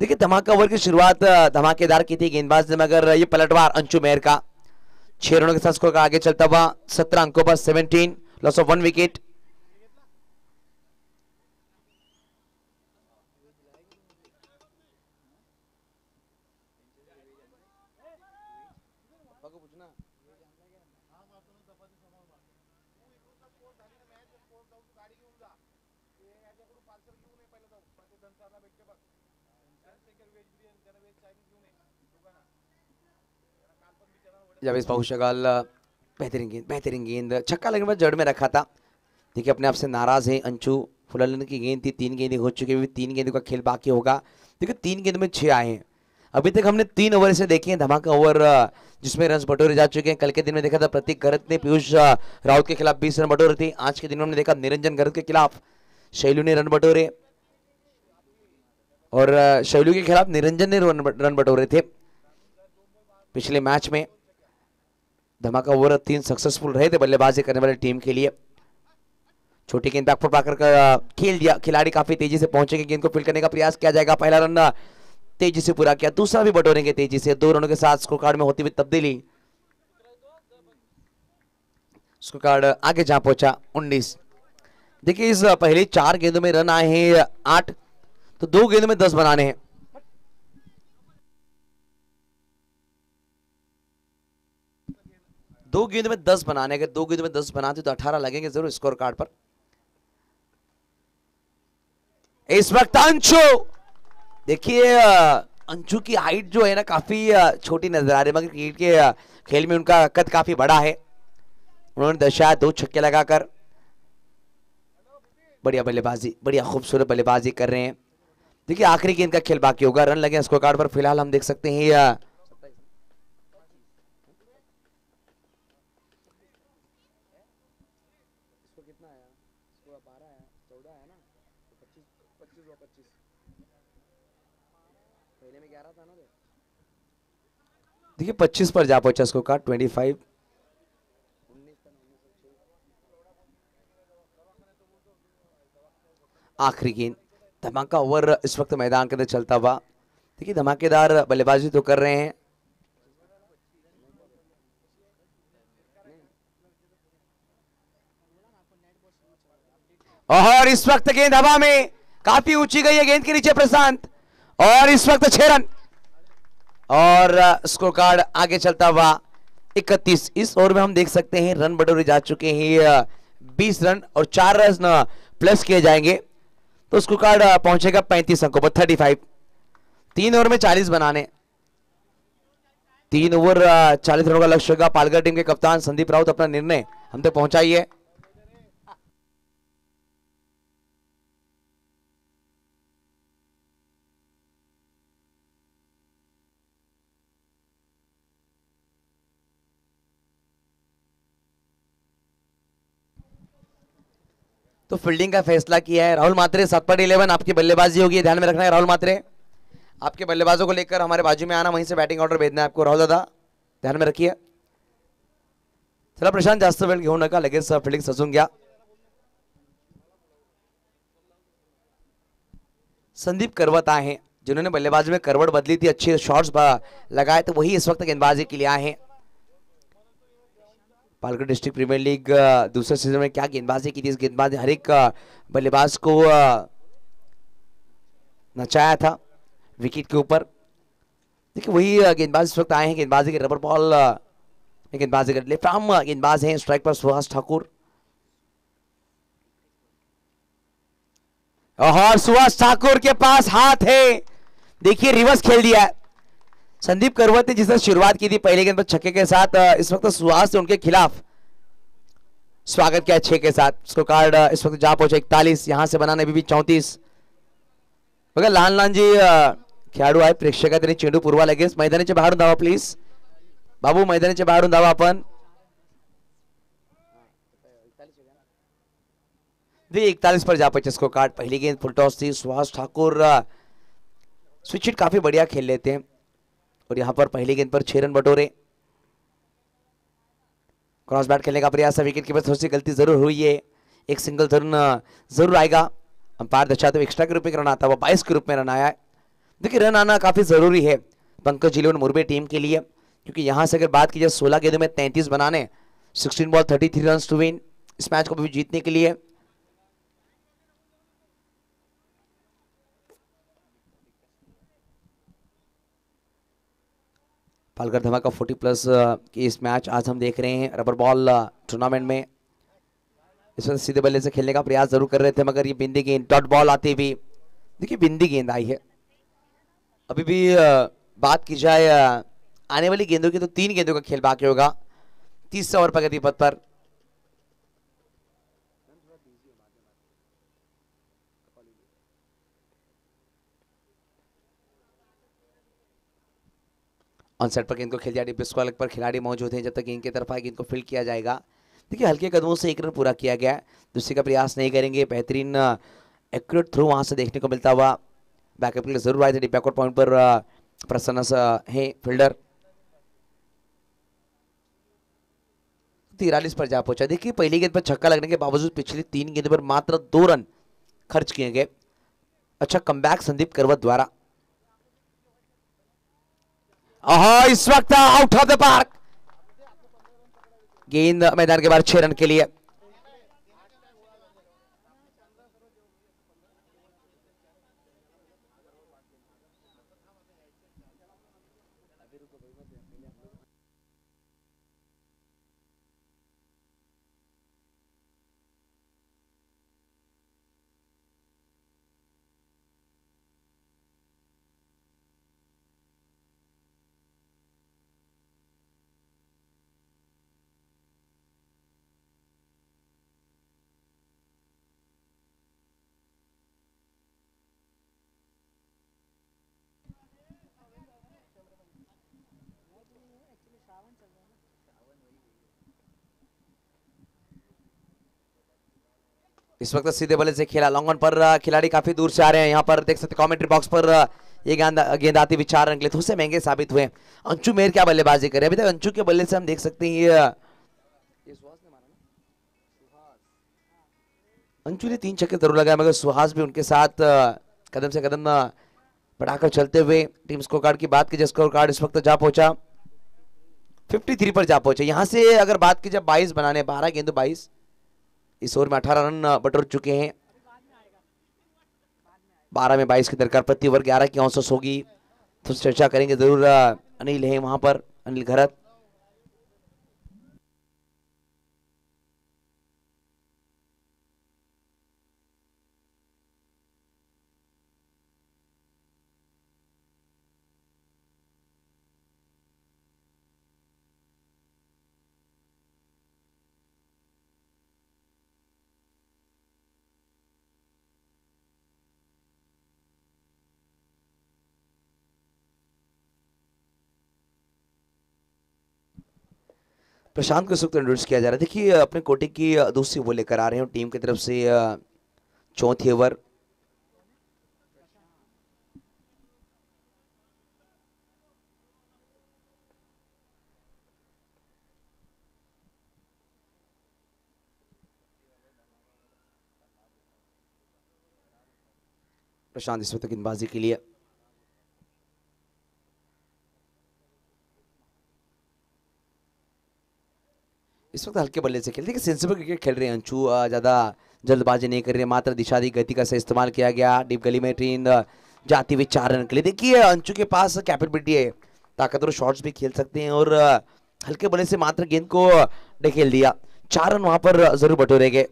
A: देखिए धमाका ओवर की शुरुआत धमाकेदार की थी गेंदबाज ने, मगर ये पलटवार अंशु मेहर का 6 रनों के साथ स्कोर आगे चलता हुआ 17 अंकों पर 17, लॉस ऑफ 1 विकेट। जावेद पाहू शगाल, बेहतरीन गेंद छक्का लगने पर जड़ में रखा था। देखिए अपने आप से नाराज है अंशु। फुललन की गेंद थी, 3 गेंदें हो चुकी है, 3 गेंदों का खेल बाकी होगा। देखिए 3 गेंद में 6 आए हैं। अभी तक हमने 3 ओवर से देखे हैं धमाका ओवर जिसमें रन बटोरे जा चुके हैं। कल के दिन में देखा था प्रतीक गरत ने पीयूष राउत के खिलाफ 20 रन बटोरे थे। आज के दिन में हमने देखा निरंजन गरत के खिलाफ शैलू ने रन बटोरे और शैलू के खिलाफ निरंजन ने रन बटोरे थे पिछले मैच में। धमाका ओवर 3 सक्सेसफुल रहे थे बल्लेबाजी करने वाली टीम के लिए। छोटी गेंद बैक पर पाकर खेल दिया खिलाड़ी, काफी तेजी से पहुंचेंगे, गेंद को फील्ड करने का प्रयास किया जाएगा। पहला रन तेजी से पूरा किया, दूसरा भी बटोरेंगे तेजी से। 2 रनों के साथ स्कोर कार्ड में होती हुई तब्दीली। स्कोर कार्ड आगे जहां पहुंचा 19। देखिए इस पहले 4 गेंदों में रन आए हैं 8, तो 2 गेंदों में 10 बनाने हैं। दो गेंद में 10 बनाने, अगर 2 गेंद में 10 बनाते तो 18 लगेंगे जरूर स्कोर कार्ड पर। इस वक्त अंशु, देखिए अंशु की हाइट जो है ना काफी छोटी नजर आ रही है, मगर क्रिकेट के खेल में उनका कद काफी बड़ा है। उन्होंने दर्शाया 2 छक्के लगाकर। बढ़िया बल्लेबाजी, बढ़िया खूबसूरत बल्लेबाजी कर रहे हैं। देखिए आखिरी गेंद का खेल बाकी होगा, रन लगे स्कोर कार्ड पर। फिलहाल हम देख सकते हैं देखिए 25 पर जा पहुंचा स्कोर कार्ड 25। आखिरी गेंद, धमाका ओवर इस वक्त मैदान के अंदर चलता हुआ। देखिए धमाकेदार बल्लेबाजी तो कर रहे हैं। और इस वक्त गेंद हवा में काफी ऊंची गई है, गेंद के नीचे प्रशांत, और इस वक्त 6 रन और स्कोर कार्ड आगे चलता हुआ 31। इस ओवर में हम देख सकते हैं रन बटोरे जा चुके हैं 20 रन और 4 रन प्लस किए जाएंगे तो स्कोर कार्ड पहुंचेगा 35 अंकों पर 35। 3 ओवर में 40 बनाने, 3 ओवर 40 रनों का लक्ष्य होगा। पालघर टीम के कप्तान संदीप राउत अपना निर्णय हम तक पहुंचाइए। तो फील्डिंग का फैसला किया है राहुल मात्रे। 7/11 आपकी बल्लेबाजी होगी, ध्यान में रखना है राहुल मात्रे। आपके बल्लेबाजों को लेकर हमारे बाजू में आना, वहीं से बैटिंग ऑर्डर भेजना है आपको राहुल दादा, ध्यान में रखिए। चला प्रशांत, जास्त वेळ घेऊ नका, लगेच फिल्डिंग सजून घ्या। संदीप करवत आहे, जिन्होंने बल्लेबाजी में करवट बदली थी, अच्छे शॉट्स लगाए, तो वही इस वक्त गेंदबाजी के लिए आए हैं। पालघर डिस्ट्रिक्ट प्रीमियर लीग दूसरे सीजन में क्या गेंदबाजी की थी, इस गेंदबाज हर एक बल्लेबाज को नचाया था विकेट के ऊपर। देखिए वही गेंदबाज इस वक्त आए हैं, गेंदबाजी के रबर बॉल गेंदबाजी कर लेफ्ट आर्म गेंदबाज हैं, स्ट्राइक पर सुहास ठाकुर। और सुहास ठाकुर के पास हाथ है, देखिए रिवर्स खेल दिया है संदीप करवत ने, जिसने शुरुआत की थी पहले गेंद पर छक्के के साथ। इस वक्त सुहास ने उनके खिलाफ स्वागत किया 6 के साथ। स्कोर कार्ड इस वक्त जा पहुंचा 41, यहां से बनाने भी 34। बघा लहान लहान जी खेळाडू आहे प्रेक्षकात, त्यांनी चेंडू पुरवा लगेच मैदानाच्या बाहेरून धावा प्लीज बाबू, मैदानाच्या बाहेरून धावा आपण। 41 पर जा पहुंचे स्कोर कार्ड। पहली गेंद फुल टॉस थी, सुहास ठाकुर स्विच हिट काफी बढ़िया खेल लेते हैं, और यहां पर पहली गेंद पर 6 रन बटोरे। क्रॉस बैट खेलने का प्रयास है, विकेट कीपर थोड़ी सी गलती जरूर हुई है, एक सिंगल रन जरूर आएगा। अंपायर दर्शाते हुए एक्स्ट्रा के रूप में रन आता हुआ 22 के रूप में रन आया है। देखिए रन आना काफी जरूरी है पंकज इलेवन मुरबे टीम के लिए, क्योंकि यहां से अगर बात की जाए 16 गेंदों में 33 बनाने, 16 बॉल 33 रन टू विन, इस मैच को भी जीतने के लिए। पालघर धमाका 40+ की इस मैच आज हम देख रहे हैं रबर बॉल टूर्नामेंट में। इस वक्त सीधे बल्ले से खेलने का प्रयास जरूर कर रहे थे, मगर ये बिंदी गेंद डॉट बॉल आती हुई, देखिए बिंदी गेंद आई है। अभी भी बात की जाए आने वाली गेंदों की, तो 3 गेंदों का खेल बाकी होगा 30 ओवर प्रगति पथ पर। ऑन सेट पर गेंद को खेल दिया, डिप स्क्वायर पर खिलाड़ी मौजूद हैं, जब तक गेंद की तरफ आए गेंद को फील्ड किया जाएगा। देखिए हल्के कदमों से 1 रन पूरा किया गया है, दूसरे का प्रयास नहीं करेंगे। बेहतरीन एक्यूरेट थ्रो वहां से देखने को मिलता हुआ, बैकअप के लिए जरूर आए थे। डिप बैकआउट पॉइंट पर प्रसन्न है फील्डर। 43 पर जा पहुंचा। देखिए पहली गेंद पर छक्का लगने के बावजूद पिछली 3 गेंदों पर मात्र 2 रन खर्च किए गए। अच्छा कमबैक संदीप करवत द्वारा। इस वक्त आउट ऑफ द पार्क, गेंद मैदान के बाहर 6 रन के लिए। इस वक्त सीधे बल्ले से खेला, लॉन्ग ऑन पर खिलाड़ी काफी दूर से आ रहे हैं। यहाँ पर देख सकते कमेंट्री बॉक्स पर ये गेंद आती हुई 4 रन के लिए थोड़े से महंगे साबित हुए। अंशु मेहर क्या बल्लेबाजी करे, अभी तक अंशु के बल्ले से हम देख सकते हैं ये अंशु ने 3 छक्के जरूर लगाए, मगर सुहास भी उनके साथ कदम से कदम बढ़ाकर चलते हुए। टीम स्कोर कार्ड की बात की जाए, स्कोर कार्ड इस वक्त जा पहुंचा 53 पर जा पहुंचे। यहां से अगर बात की जाए 22 बनाने, 12 गेंदों 22, इस ओवर में 18 रन बटोर चुके हैं। 12 में 22 की दरकार, प्रति ओवर 11 की औसत होगी। तो चर्चा करेंगे जरूर, अनिल है वहां पर, अनिल घरत। प्रशांत को इस वक्त इंट्रोड्यूस किया जा रहा है। देखिए अपने कोटे की दूसरी वो लेकर आ रहे हैं टीम की तरफ से चौथी ओवर। प्रशांत इस वक्त गेंदबाजी के लिए इस वक्त हल्के बल्ले से खेलते हैं, सेंसिबल क्रिकेट खेल रहे हैं अंशु, ज्यादा जल्दबाजी नहीं कर रहे हैं, मात्र दिशा दी गति का से इस्तेमाल किया गया। डीप गली में ट्रेन जाती हुई 4 रन के लिए। देखिए अंशु के पास कैपेबिलिटी है, ताकतवर शॉट्स भी खेल सकते हैं और हल्के बल्ले से मात्र गेंद को ढकेल दिया। 4 रन वहां पर जरूर बटोरे गए।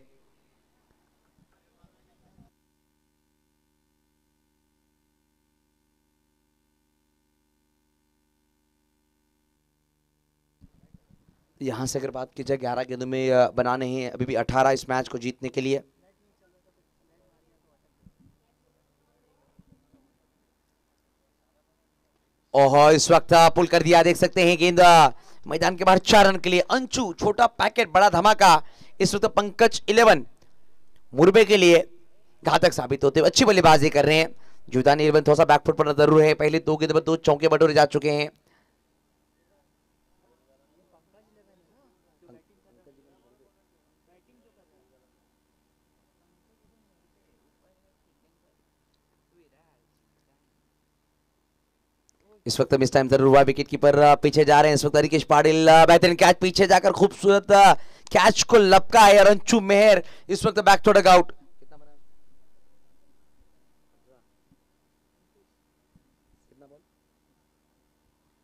A: यहां से अगर बात की जाए 11 गेंदों में बनाने हैं अभी भी 18 इस मैच को जीतने के लिए। ओहो इस वक्त पुल कर दिया, देख सकते हैं गेंद मैदान के बाहर। 4 रन के लिए अंशु, छोटा पैकेट बड़ा धमाका। इस वक्त पंकज 11 मुरबे के लिए घातक साबित होते हुए अच्छी बल्लेबाजी कर रहे हैं। जुदानी 11 थोड़ा सा बैकफुट पर जरूर है, पहले 2 गेंद पर 2 चौके बटोरे जा चुके हैं। इस वक्त मिस टाइम जरूर हुआ, विकेट कीपर पीछे जा रहे हैं। इस वक्त रिकेश पाटिल बेहतरीन कैच, पीछे जाकर खूबसूरत कैच को लपका है रंचू मेहर। इस वक्त बैक टू डग आउट।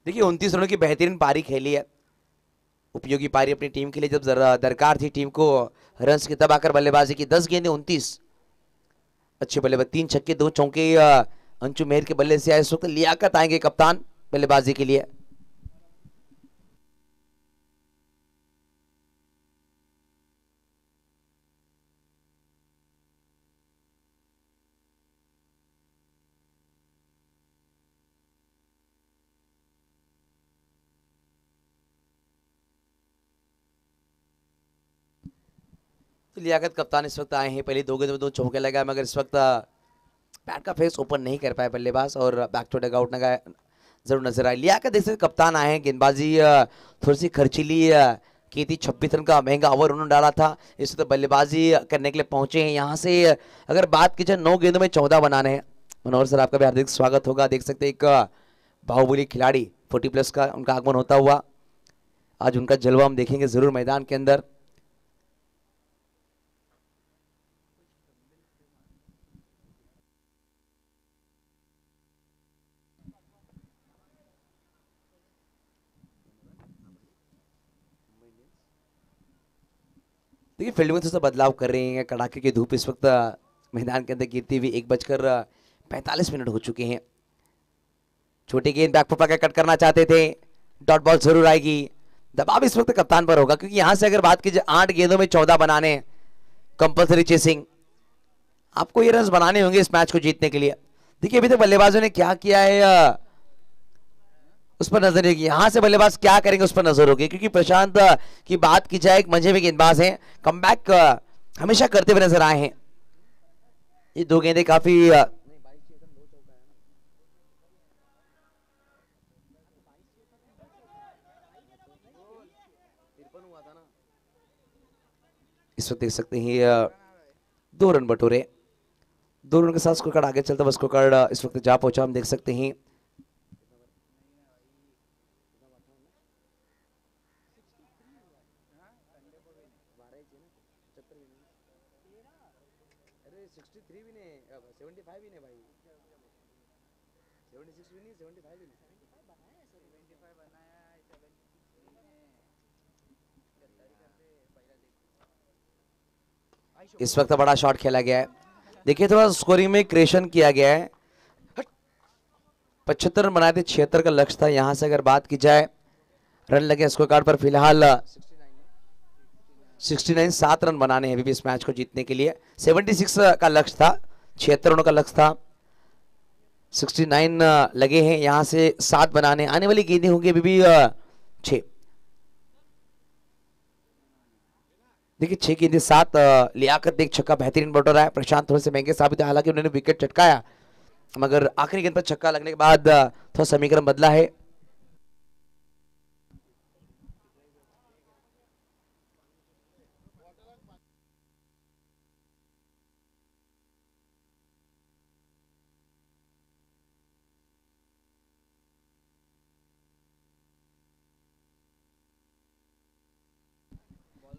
A: देखिए 29 रनों की बेहतरीन पारी खेली है, उपयोगी पारी अपनी टीम के लिए जब दरकार थी टीम को रन्स की, तब आकर बल्लेबाजी की। 10 गेंदें 29 अच्छे बल्लेबाज, 3 छक्के 2 चौके अंशु मेहर के बल्ले से आए। इस वक्त लियाकत आएंगे कप्तान बल्लेबाजी के लिए। तो लियाकत कप्तान इस वक्त आए हैं, पहले 2 गेंदों में 2 चौके लगाए, मगर इस वक्त बैट का फेस ओपन नहीं कर पाए बल्लेबाज और बैक टू डग आउट जरूर नजर आए। लियाकत देख सकते कप्तान आए हैं, गेंदबाजी थोड़ी सी खर्चीली की थी। 26 रन का महंगा ओवर उन्होंने डाला था, इस वक्त बल्लेबाजी करने के लिए पहुंचे हैं। यहाँ से अगर बात की जाए 9 गेंदों में 14 बनाने हैं। मनोहर सर आपका भी हार्दिक स्वागत होगा। देख सकते एक बाहुबली खिलाड़ी 40+ का उनका आगमन होता हुआ, आज उनका जलवा हम देखेंगे जरूर मैदान के अंदर। देखिए फील्ड में थोड़ा सा बदलाव कर रहे हैं, कड़ाके की धूप इस वक्त मैदान के अंदर गिरती हुई। 1:45 हो चुके हैं। छोटी गेंद बैक पर कट करना चाहते थे, डॉट बॉल जरूर आएगी। दबाव इस वक्त कप्तान पर होगा, क्योंकि यहां से अगर बात की जाए 8 गेंदों में 14 बनाने, कंपल्सरी चेसिंग, आपको ये रन बनाने होंगे इस मैच को जीतने के लिए। देखिए अभी तक बल्लेबाजों ने क्या किया है उस पर नजर नहीं, यहां से बल्लेबाज क्या करेंगे उस पर नजर होगी, क्योंकि प्रशांत की बात की जाए एक मंझे में गेंदबाज हैं, कमबैक हमेशा करते हुए नजर आए हैं। ये 2 गेंदें काफी इस वक्त देख सकते हैं 2 रन बटोरे। 2 रन के साथ स्कोर कार्ड आगे चलता हुआ स्कोर कार्ड इस वक्त जा पहुंचा, हम देख सकते हैं। इस वक्त बड़ा शॉट खेला गया है। देखिए थोड़ा स्कोरिंग में क्रिएशन किया गया है। 75 रन बनाए थे, 76 का लक्ष्य था। यहां से अगर बात की जाए रन लगे स्कोर कार्ड पर फिलहाल 69, 7 रन बनाने हैं अभी भी इस मैच को जीतने के लिए। 76 का लक्ष्य था, 76 रनों का लक्ष्य था, 69 लगे हैं। यहां से 7 बनाने, आने वाली गेंदें होंगी अभी भी 6। देखिए 6 गेंदे 7, लियाकत ने एक छक्का बेहतरीन बटोरा है। प्रशांत थोड़े से महंगे साबित है, हालांकि उन्होंने विकेट चटकाया मगर आखिरी गेंद पर छक्का लगने के बाद थोड़ा समीकरण बदला है।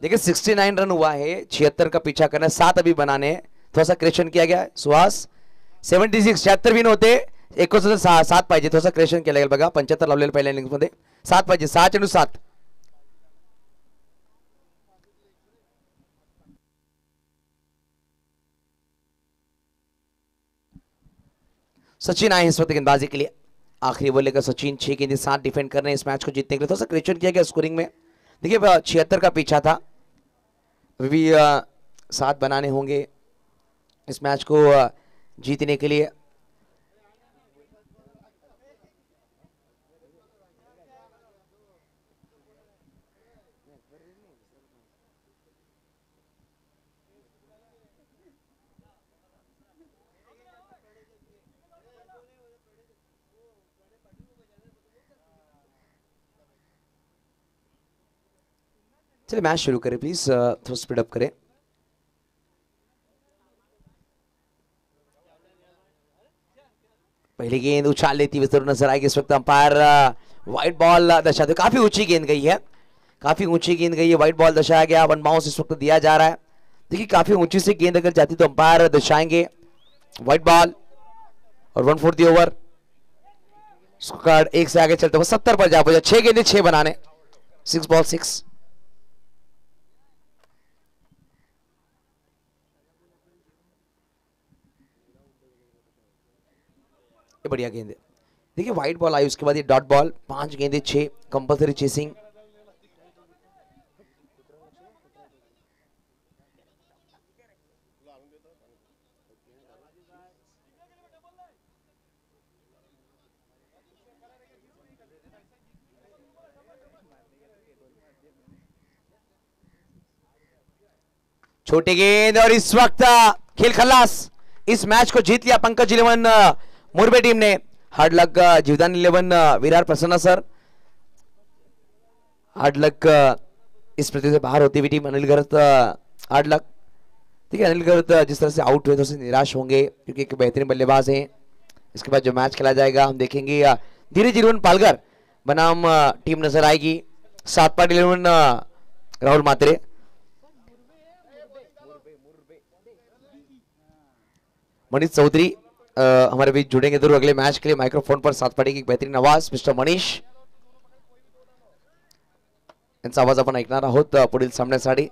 A: देखिए 69 रन हुआ है, 76 का पीछा करना है, 7 अभी बनाने हैं। थोड़ा सा क्रेशन किया गया है सुहास। 76 76 विन होते 7 पाहिजे, थोडासा क्रेशन केलं गेलं बघा। 75 लावलेलं पहिल्या इनिंग्स मध्ये, 7 पाहिजे, 6 7। सचिन आए इस वक्त गेंदबाजी के लिए। आखिरी बल्ले का सचिन, 6 गेंदे 7 डिफेंड कर रहे हैं इस मैच को जीतने के लिए। थोड़ा सा क्रेशन किया गया स्कोरिंग में। देखिए 76 का पीछा था, अभी भी 7 बनाने होंगे इस मैच को जीतने के लिए। चलिए मैच शुरू करें प्लीज, थोड़ा स्पीड अप करें। पहली गेंद उछाल लेती हुई जरूर नजर आएगी इस वक्त। अंपायर व्हाइट बॉल दर्शाते, काफी ऊंची गेंद गई है, काफी ऊंची गेंद गई है, व्हाइट बॉल दर्शाया गया। 1 बाउंस इस वक्त दिया जा रहा है। देखिए काफी ऊंची से गेंद अगर जाती तो अंपायर दर्शाएंगे व्हाइट बॉल। और 1/4 दी ओवर, स्कोर 1 से आगे चलते हुए 70 पर जा पहुंचा। 6 गेंदे 6 बनाने, 6 बॉल 6। ये बढ़िया गेंद है। देखिए व्हाइट बॉल आई, उसके बाद ये डॉट बॉल। 5 गेंदे 6, कंपल्सरी चेसिंग। छोटी गेंद और इस वक्त खेल खल्लास। इस मैच को जीत लिया पंकज 11 मुरबे टीम ने। हार्ड लक जीवदान 11 विरार प्रसन्न सर। हार्ड लक इस प्रतियोगिता से बाहर होती हुई टीम अनिल गर्त हार्ड लक। ठीक है, अनिल गर्त जिस तरह से आउट हुए तो निराश होंगे क्योंकि एक बेहतरीन बल्लेबाज हैं। इसके बाद जो मैच खेला जाएगा हम देखेंगे। धीरज 11 पालघर बनाम टीम नजर आएगी। सातपाट 11 राहुल मात्रे। मनीष चौधरी हमारे बीच जुड़ेंगे जरूर अगले मैच के लिए। माइक्रोफोन पर सातपाटी की एक बेहतरीन आवाज मिस्टर मनीष, यांचा आवाज आपण ऐकणार आहोत पुढील सामन्यासाठी।